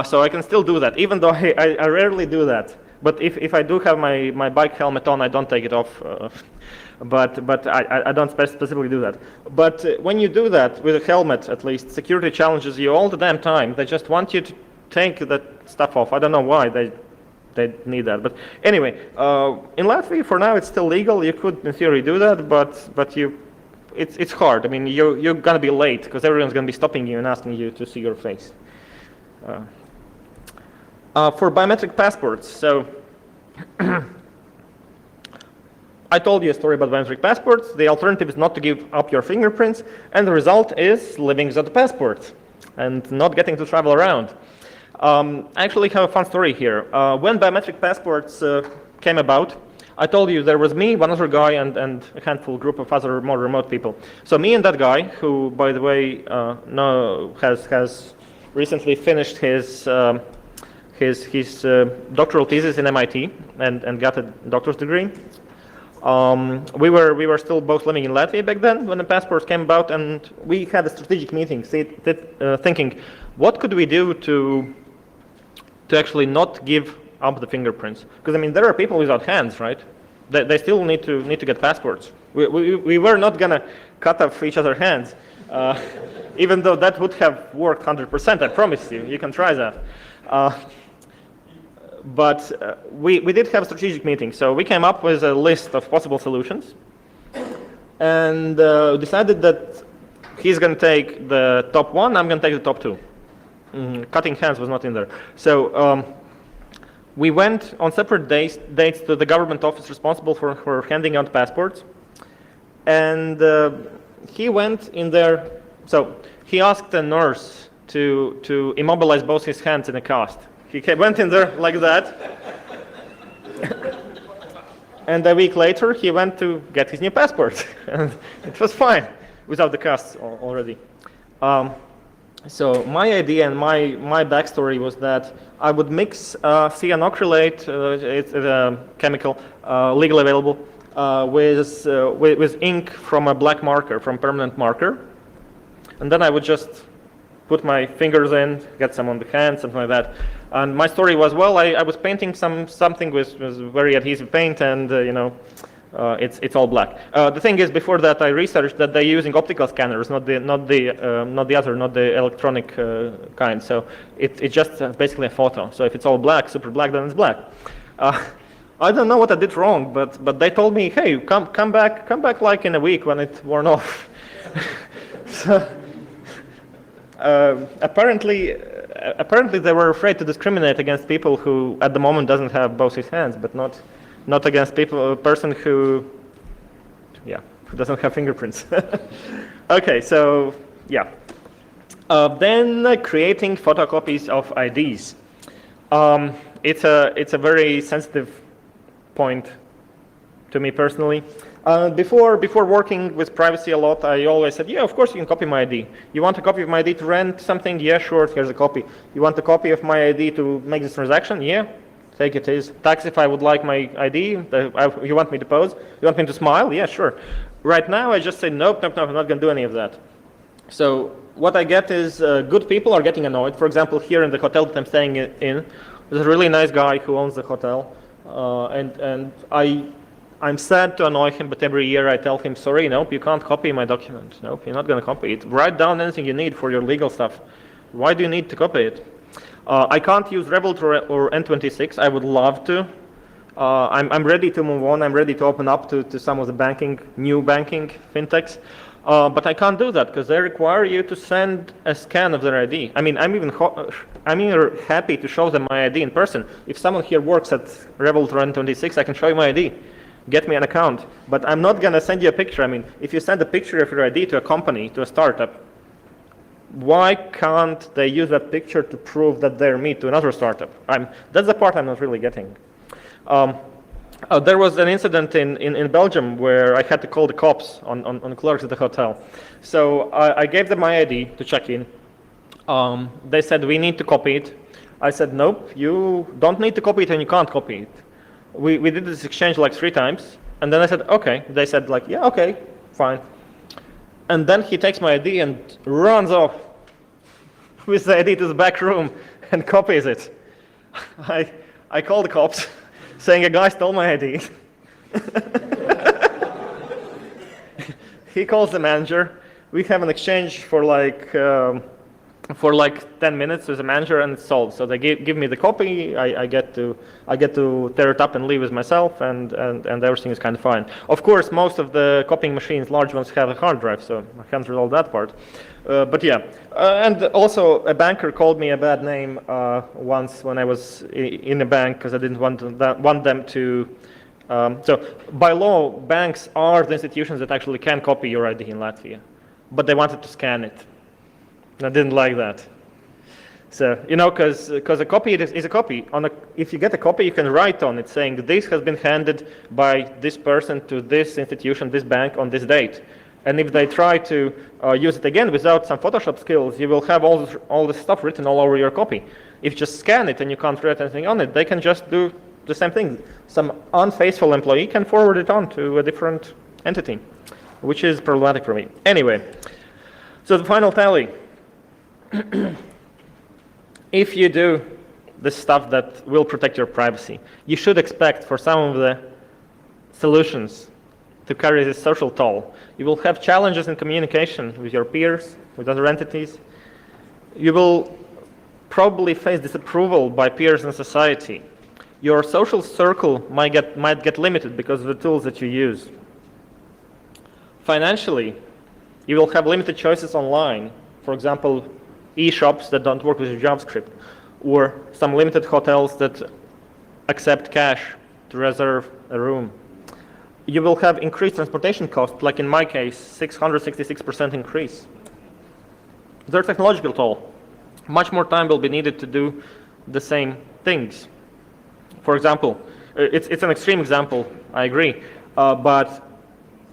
So I can still do that, even though I rarely do that. But if I do have my bike helmet on, I don't take it off. But I don't specifically do that. But when you do that with a helmet, at least, security challenges you all the damn time. They just want you to take that stuff off. I don't know why they need that. But anyway, in Latvia for now it's still legal. You could in theory do that, but it's hard. I mean, you're gonna be late because everyone's gonna be stopping you and asking you to see your face. For biometric passports, so I told you a story about biometric passports. The alternative is not to give up your fingerprints, and the result is living without a passport and not getting to travel around. I actually have a fun story here. When biometric passports came about, I told you there was me, one other guy, and a handful group of other more remote people. So me and that guy, who, by the way, has recently finished his doctoral thesis in MIT and got a doctor's degree. We were still both living in Latvia back then when the passports came about, and we had a strategic meeting, thinking, what could we do to actually not give up the fingerprints? Because I mean, there are people without hands, right? They still need to get passports. We were not gonna cut off each other's hands, even though that would have worked 100%. I promise you. You can try that. But we did have a strategic meeting, so we came up with a list of possible solutions, and decided that he's going to take the top one, I'm going to take the top two. Cutting hands was not in there. So we went on separate dates to the government office responsible for handing out passports, and he went in there. So he asked a nurse to immobilize both his hands in a cast. He went in there like that, and a week later he went to get his new passport, and it was fine without the casts already. So my idea and my backstory was that I would mix cyanocrylate, it's a chemical legally available, with ink from a black marker, from permanent marker, and then I would just put my fingers in, get some on the hand, something like that. And my story was, well, I was painting something with very adhesive paint, and it's all black. The thing is, before that, I researched that they're using optical scanners, not the electronic kind. So it's just basically a photo. So if it's all black, super black, then it's black. I don't know what I did wrong, but they told me, hey, come back like in a week when it's worn off. So, apparently they were afraid to discriminate against people who at the moment doesn't have both his hands, but not against a person who doesn't have fingerprints. Okay, so yeah. Then creating photocopies of IDs. It's a very sensitive point to me personally. Before working with privacy a lot, I always said, yeah, of course you can copy my ID. You want a copy of my ID to rent something? Yeah, sure, here's a copy. You want a copy of my ID to make this transaction? Yeah, take it is. Tax, if I would like my ID, you want me to pose? You want me to smile? Yeah, sure. Right now I just say, nope, I'm not going to do any of that. So what I get is good people are getting annoyed. For example, here in the hotel that I'm staying in, there's a really nice guy who owns the hotel, and I'm sad to annoy him, but every year I tell him, sorry, nope, you can't copy my document. Nope, you're not going to copy it. Write down anything you need for your legal stuff. Why do you need to copy it? I can't use Revolut or N26. I would love to. I'm ready to move on. I'm ready to open up to some of the new banking fintechs. But I can't do that because they require you to send a scan of their ID. I mean, I'm even happy to show them my ID in person. If someone here works at Revolut or N26, I can show you my ID. Get me an account. But I'm not going to send you a picture. I mean, if you send a picture of your ID to a company, to a startup, why can't they use that picture to prove that they're me to another startup? That's the part I'm not really getting. There was an incident in Belgium where I had to call the cops on clerks at the hotel. So I gave them my ID to check in. They said, we need to copy it. I said, nope, you don't need to copy it and you can't copy it. We did this exchange like 3 times. And then I said, okay. They said like, yeah, okay, fine. And then he takes my ID and runs off with the ID to the back room and copies it. I call the cops saying a guy stole my ID. He calls the manager. We have an exchange for like 10 minutes with the manager, and it's solved. So they give me the copy. I get to tear it up and leave with myself, and everything is kind of fine. Of course, most of the copying machines, large ones, have a hard drive, so I can't resolve that part. But yeah, and also a banker called me a bad name once when I was in a bank because I didn't want them to. So by law, banks are the institutions that actually can copy your ID in Latvia, but they wanted to scan it. I didn't like that. So, you know, because a copy is a copy. If you get a copy, you can write on it saying this has been handed by this person to this institution, this bank on this date. And if they try to use it again without some Photoshop skills, you will have all this stuff written all over your copy. If you just scan it and you can't write anything on it, they can just do the same thing. Some unfaithful employee can forward it on to a different entity, which is problematic for me. Anyway, so the final tally. If you do the stuff that will protect your privacy, you should expect for some of the solutions to carry this social toll. You will have challenges in communication with your peers, with other entities. You will probably face disapproval by peers in society. Your social circle might get limited because of the tools that you use. Financially, you will have limited choices online. For example, e-shops that don't work with JavaScript, or some limited hotels that accept cash to reserve a room. You will have increased transportation costs, like in my case, 666% increase. Their technological toll. Much more time will be needed to do the same things. For example, it's an extreme example, I agree, but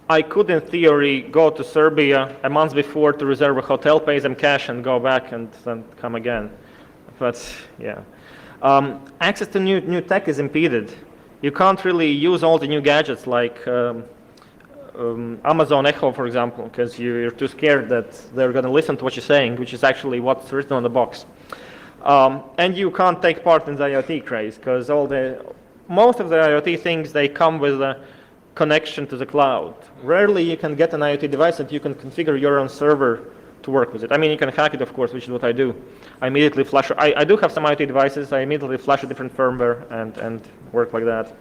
I could, in theory, go to Serbia a month before to reserve a hotel, pay them cash, and go back and then come again. But yeah, access to new tech is impeded. You can't really use all the new gadgets like Amazon Echo, for example, because you're too scared that they're going to listen to what you're saying, which is actually what's written on the box. And you can't take part in the IoT craze because most of the IoT things, they come with a connection to the cloud. Rarely you can get an IoT device that you can configure your own server to work with it. I mean, you can hack it, of course, which is what I do. I immediately flash. I do have some IoT devices. I immediately flash a different firmware and work like that.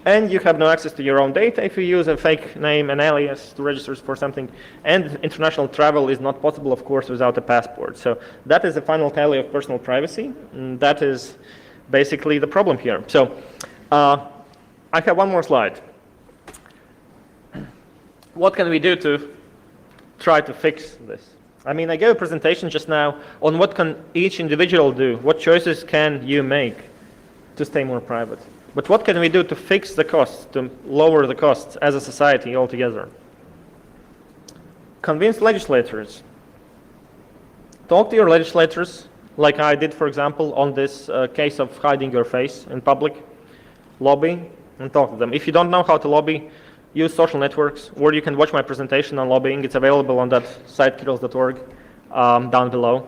And you have no access to your own data if you use a fake name and alias to register for something. And international travel is not possible, of course, without a passport. So that is the final tally of personal privacy. And that is basically the problem here. So I have one more slide. What can we do to try to fix this? I mean, I gave a presentation just now on what can each individual do. What choices can you make to stay more private? But what can we do to fix the costs, to lower the costs as a society altogether? Convince legislators. Talk to your legislators, like I did, for example, on this case of hiding your face in public. Lobby and talk to them. If you don't know how to lobby, use social networks, or you can watch my presentation on lobbying. It's available on that site, kirils.org, down below.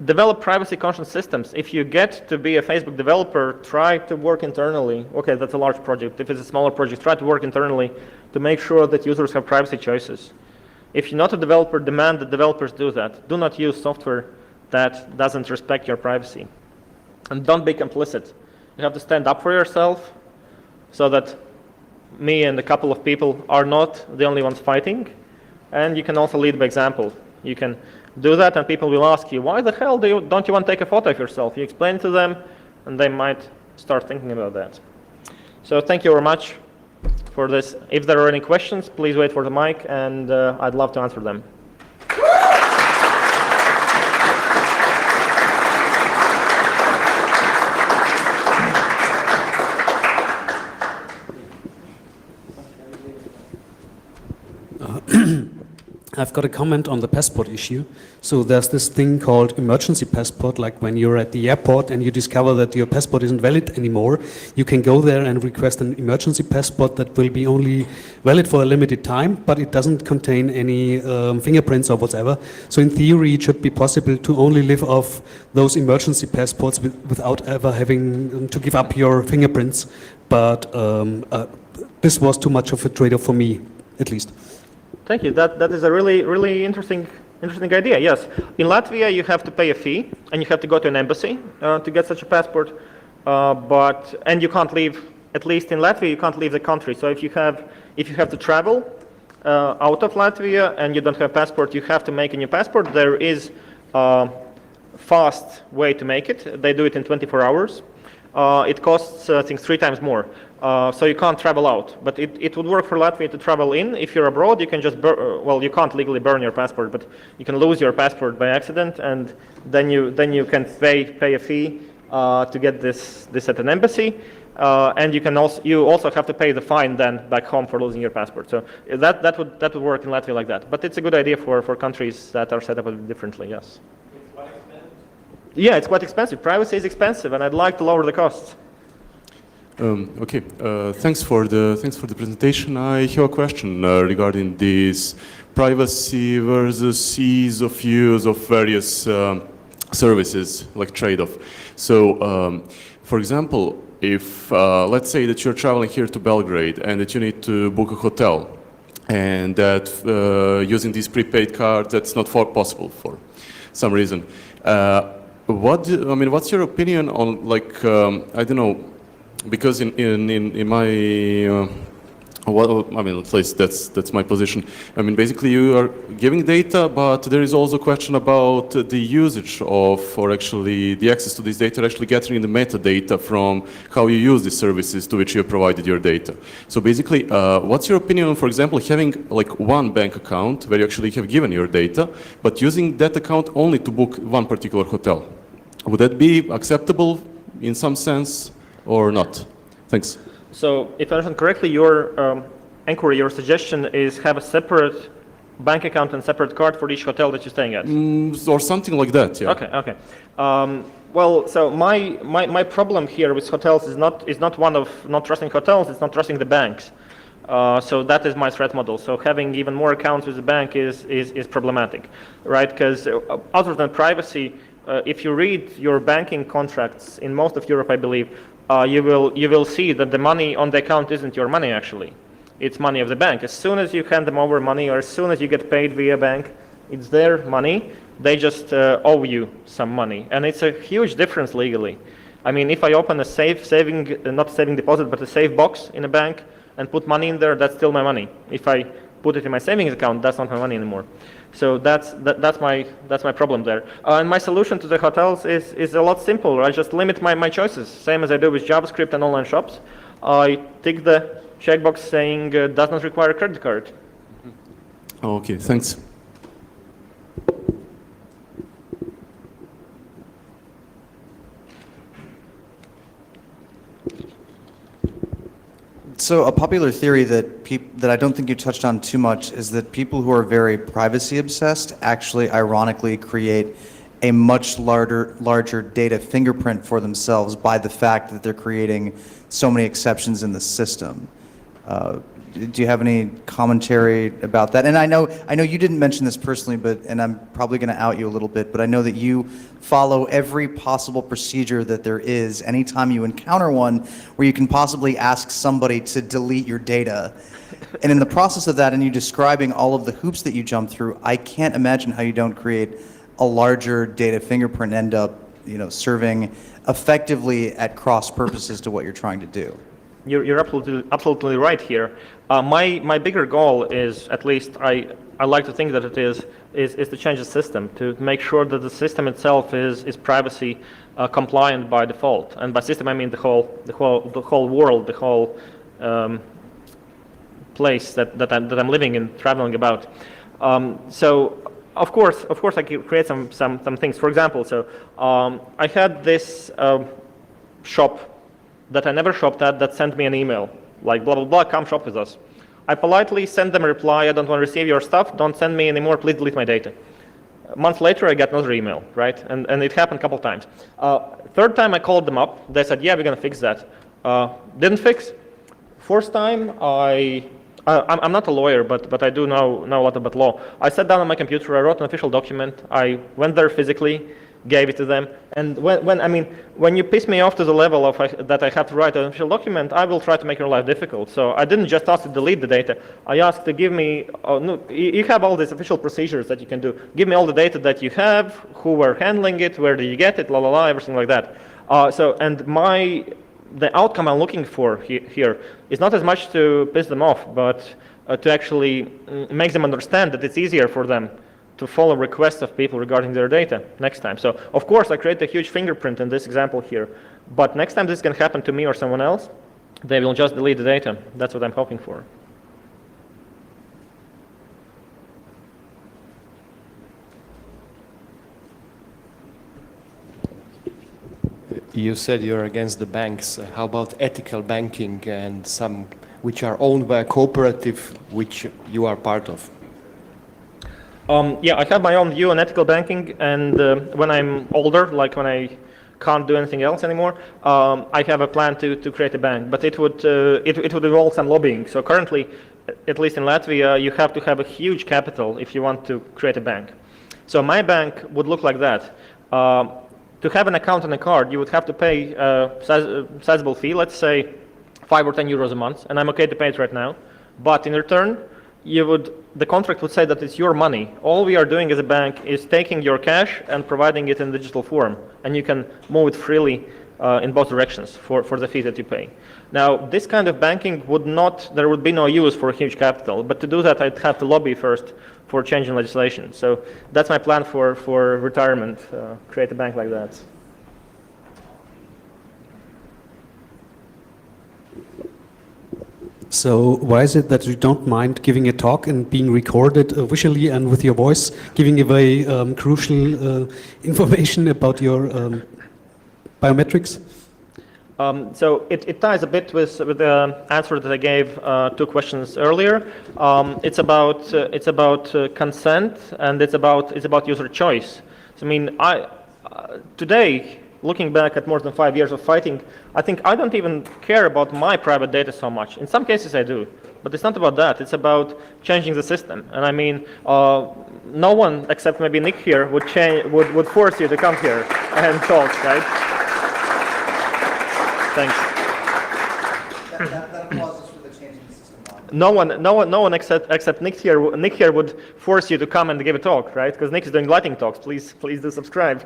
Develop privacy-conscious systems. If you get to be a Facebook developer, try to work internally. Okay, that's a large project. If it's a smaller project, try to work internally to make sure that users have privacy choices. If you're not a developer, demand that developers do that. Do not use software that doesn't respect your privacy. And don't be complicit. You have to stand up for yourself so that me and a couple of people are not the only ones fighting. And you can also lead by example. You can do that and people will ask you, why the hell don't you want to take a photo of yourself? You explain to them and they might start thinking about that. So thank you very much for this. If there are any questions, please wait for the mic and I'd love to answer them. I've got a comment on the passport issue. So there's this thing called emergency passport, like when you're at the airport and you discover that your passport isn't valid anymore, you can go there and request an emergency passport that will be only valid for a limited time, but it doesn't contain any fingerprints or whatever. So in theory, it should be possible to only live off those emergency passports without ever having to give up your fingerprints. But this was too much of a trade-off for me, at least. Thank you. That is a really interesting idea. Yes, in Latvia you have to pay a fee and you have to go to an embassy to get such a passport. And you can't leave. At least in Latvia, you can't leave the country. So if you have to travel out of Latvia and you don't have a passport, you have to make a new passport. There is a fast way to make it. They do it in 24 hours. It costs, I think, 3 times more. So you can't travel out, but it would work for Latvia to travel in. If you're abroad, you can just you can't legally burn your passport, but you can lose your passport by accident, and then you can pay a fee to get this at an embassy, and you also have to pay the fine then back home for losing your passport. So that would work in Latvia like that. But it's a good idea for countries that are set up a bit differently. Yes. Yeah, it's quite expensive. Privacy is expensive, and I'd like to lower the costs. Okay, thanks for the presentation. I have a question regarding this privacy versus ease of use of various services, like trade-off. So, for example, if let's say that you're traveling here to Belgrade and that you need to book a hotel, and that using this prepaid card that's not possible for some reason. What's your opinion on, like, I don't know, because in my at least that's my position. I mean, basically you are giving data, but there is also a question about the usage of, or actually the access to this data, actually gathering the metadata from how you use the services to which you have provided your data. So basically, what's your opinion on, for example, having like one bank account where you actually have given your data, but using that account only to book one particular hotel? Would that be acceptable in some sense or not? Thanks. So, if I understand correctly, your inquiry, your suggestion is have a separate bank account and separate card for each hotel that you're staying at. Or something like that, yeah. Okay. Well, so my problem here with hotels is not one of not trusting hotels. It's not trusting the banks. So that is my threat model. So having even more accounts with the bank is problematic, right? Because other than privacy, if you read your banking contracts in most of Europe, I believe, you will see that the money on the account isn't your money actually. It's money of the bank. As soon as you hand them over money, or as soon as you get paid via bank, it's their money. They just owe you some money, and it's a huge difference legally. I mean, if I open a not saving deposit, but a safe box in a bank and put money in there, that's still my money. If I put it in my savings account, that's not my money anymore. So that's my problem there. And my solution to the hotels is a lot simpler. I just limit my choices, same as I do with JavaScript and online shops. I tick the checkbox saying does not require a credit card. Okay, thanks. So a popular theory that I don't think you touched on too much is that people who are very privacy obsessed actually ironically create a much larger data fingerprint for themselves by the fact that they're creating so many exceptions in the system. Do you have any commentary about that? And I know you didn't mention this personally, and I'm probably going to out you a little bit, but I know that you follow every possible procedure that there is anytime you encounter one where you can possibly ask somebody to delete your data. And in the process of that, and you describing all of the hoops that you jump through, I can't imagine how you don't create a larger data fingerprint and end up, serving effectively at cross purposes to what you're trying to do. You're absolutely right here. My bigger goal is, at least I like to think that it is to change the system, to make sure that the system itself is privacy compliant by default. And by system I mean the whole world, the whole place that I'm living in, traveling about. So of course I can create some things. For example, so I had this shop that I never shopped at that sent me an email like blah blah blah, come shop with us. I politely sent them a reply, I don't want to receive your stuff, don't send me anymore, please delete my data. A month later I got another email, right? And it happened a couple times. Third time I called them up, they said, yeah, we're going to fix that. Didn't fix. Fourth time I'm not a lawyer, but I do know a lot about law. I sat down on my computer, I wrote an official document, I went there physically, gave it to them, and when you piss me off to the level of that I have to write an official document, I will try to make your life difficult. So I didn't just ask to delete the data. I asked to give me, no, you have all these official procedures that you can do. Give me all the data that you have, who were handling it, where did you get it, everything like that. The outcome I'm looking for here is not as much to piss them off, but to actually make them understand that it's easier for them to follow requests of people regarding their data next time. So of course I create a huge fingerprint in this example here, but next time this can happen to me or someone else, they will just delete the data. That's what I'm hoping for. You said you're against the banks. How about ethical banking and some which are owned by a cooperative which you are part of? Yeah, I have my own view on ethical banking, and when I'm older, like when I can't do anything else anymore, I have a plan to create a bank, but it would involve some lobbying. So currently, at least in Latvia, you have to have a huge capital if you want to create a bank. So my bank would look like that. To have an account on a card, you would have to pay a sizable fee, let's say 5 or 10 euros a month, and I'm okay to pay it right now. But in return, the contract would say that it's your money. All we are doing as a bank is taking your cash and providing it in digital form, and you can move it freely in both directions for the fee that you pay. Now, this kind of banking there would be no use for huge capital, but to do that, I'd have to lobby first for changing legislation. So that's my plan for retirement, create a bank like that. So why is it that you don't mind giving a talk and being recorded visually and with your voice, giving away crucial information about your biometrics? So it ties a bit with the answer that I gave 2 questions earlier. It's about consent, and it's about user choice. So I mean, today, looking back at more than 5 years of fighting, I think I don't even care about my private data so much. In some cases I do, but it's not about that. It's about changing the system. And I mean, no one except maybe Nick here would force you to come here and talk, right? Thanks. That applause is for the changing the system. No one except Nick here would force you to come and give a talk, right? Because Nick is doing lightning talks. Please do subscribe.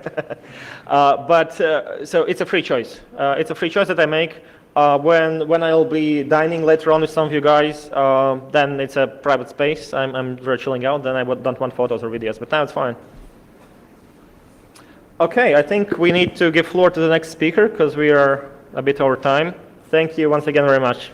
So it's a free choice. It's a free choice that I make. When I'll be dining later on with some of you guys, then it's a private space. I'm very chilling out. Then I don't want photos or videos. But now it's fine. Okay, I think we need to give floor to the next speaker because we are a bit over time. Thank you once again very much.